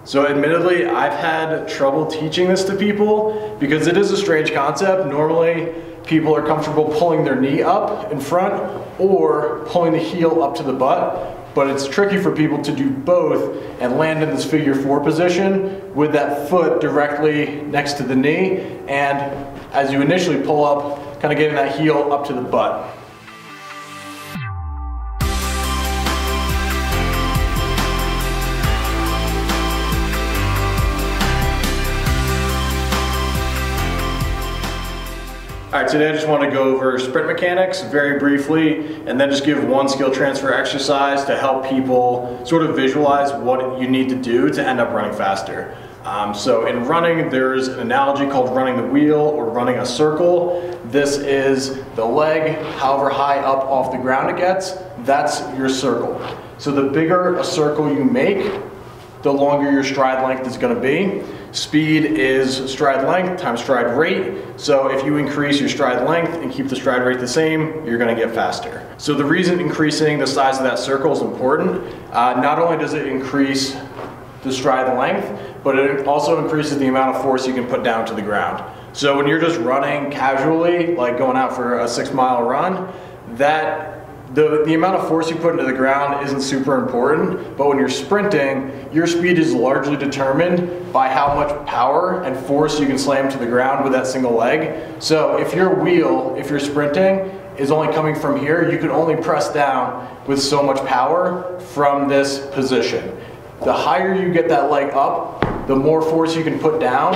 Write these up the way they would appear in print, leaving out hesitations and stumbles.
So admittedly, I've had trouble teaching this to people because it is a strange concept. Normally, people are comfortable pulling their knee up in front or pulling the heel up to the butt, but it's tricky for people to do both and land in this figure 4 position with that foot directly next to the knee, and as you initially pull up, kind of getting that heel up to the butt. All right, today I just want to go over sprint mechanics very briefly and then just give one skill transfer exercise to help people sort of visualize what you need to do to end up running faster. So in running, there's an analogy called running the wheel or running a circle. This is the leg, however high up off the ground it gets, that's your circle. So the bigger a circle you make, the longer your stride length is going to be. Speed is stride length times stride rate. So if you increase your stride length and keep the stride rate the same, you're going to get faster. So the reason increasing the size of that circle is important, not only does it increase the stride length, but it also increases the amount of force you can put down to the ground. So when you're just running casually, like going out for a 6-mile run, the amount of force you put into the ground isn't super important, but when you're sprinting, your speed is largely determined by how much power and force you can slam to the ground with that single leg. So if your wheel, if you're sprinting, is only coming from here, you can only press down with so much power from this position. The higher you get that leg up, the more force you can put down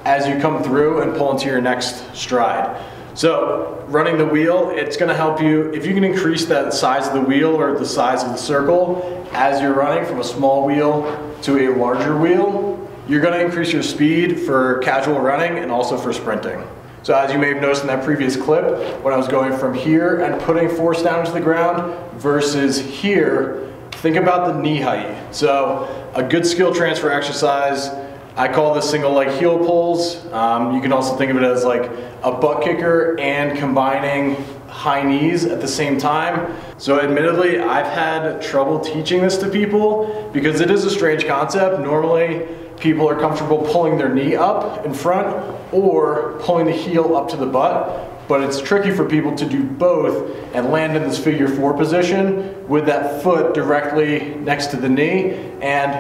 as you come through and pull into your next stride. So running the wheel, it's going to help you, if you can increase that size of the wheel or the size of the circle as you're running from a small wheel to a larger wheel, you're going to increase your speed for casual running and also for sprinting. So as you may have noticed in that previous clip, when I was going from here and putting force down to the ground versus here, think about the knee height. So a good skill transfer exercise, I call this single leg heel pulls. You can also think of it as like a butt kicker and combining high knees at the same time. So admittedly, I've had trouble teaching this to people because it is a strange concept. Normally, people are comfortable pulling their knee up in front or pulling the heel up to the butt, but it's tricky for people to do both and land in this figure 4 position with that foot directly next to the knee, and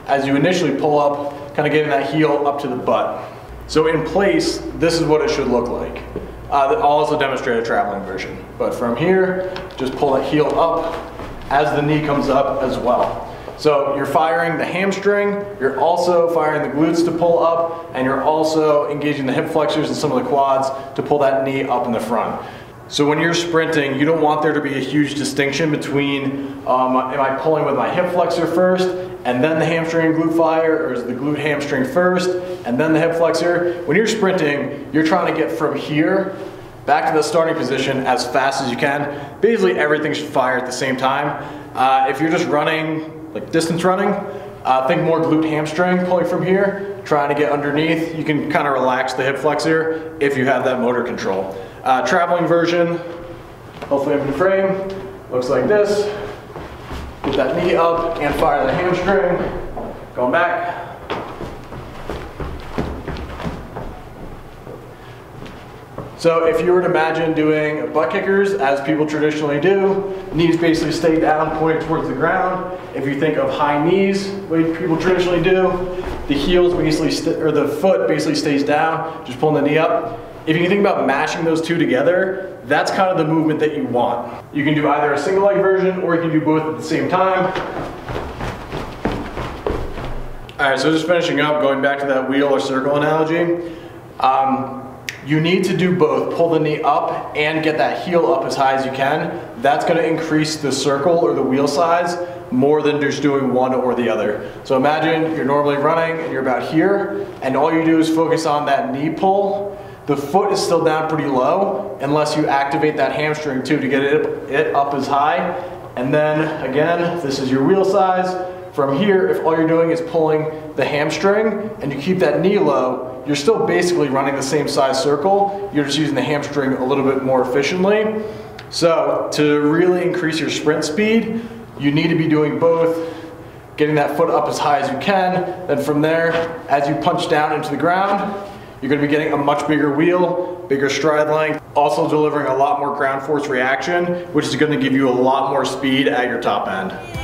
as you initially pull up, kind of getting that heel up to the butt. So in place, this is what it should look like. I'll also demonstrate a traveling version, but from here, just pull that heel up as the knee comes up as well. So you're firing the hamstring, you're also firing the glutes to pull up, and you're also engaging the hip flexors and some of the quads to pull that knee up in the front. So when you're sprinting, you don't want there to be a huge distinction between, am I pulling with my hip flexor first, and then the hamstring and glute fire, or is the glute hamstring first, and then the hip flexor? When you're sprinting, you're trying to get from here back to the starting position as fast as you can. Basically everything should fire at the same time. If you're just running, like distance running, think more glute hamstring pulling from here, trying to get underneath. You can kind of relax the hip flexor if you have that motor control. Traveling version, hopefully I'm in frame, looks like this. Get that knee up and fire the hamstring. Going back. So if you were to imagine doing butt kickers, as people traditionally do, knees basically stay down, pointing towards the ground. If you think of high knees, like people traditionally do, the heels basically, or the foot basically stays down, just pulling the knee up. If you can think about mashing those two together, that's kind of the movement that you want. You can do either a single leg version or you can do both at the same time. All right, so just finishing up, going back to that wheel or circle analogy. You need to do both, pull the knee up and get that heel up as high as you can. That's gonna increase the circle or the wheel size more than just doing one or the other. So imagine you're normally running and you're about here, and all you do is focus on that knee pull. The foot is still down pretty low unless you activate that hamstring too to get it up as high. And then again, this is your wheel size. From here, if all you're doing is pulling the hamstring and you keep that knee low, you're still basically running the same size circle. You're just using the hamstring a little bit more efficiently. So to really increase your sprint speed, you need to be doing both getting that foot up as high as you can. Then from there, as you punch down into the ground, you're going to be getting a much bigger wheel, bigger stride length, also delivering a lot more ground force reaction, which is going to give you a lot more speed at your top end.